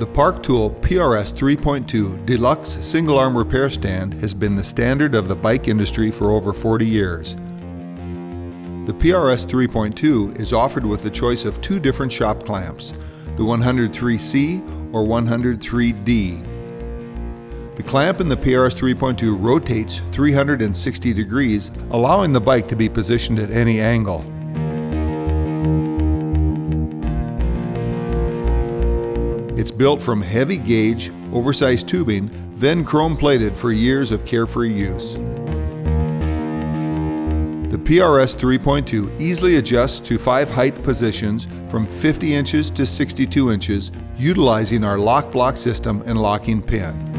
The Park Tool PRS-3.2 Deluxe single arm repair stand has been the standard of the bike industry for over 40 years. The PRS-3.2 is offered with the choice of two different shop clamps, the 103C or 103D. The clamp in the PRS-3.2 rotates 360 degrees, allowing the bike to be positioned at any angle. It's built from heavy gauge, oversized tubing, then chrome plated for years of carefree use. The PRS-3.2 easily adjusts to 5 height positions from 50 inches to 62 inches, utilizing our lock block system and locking pin.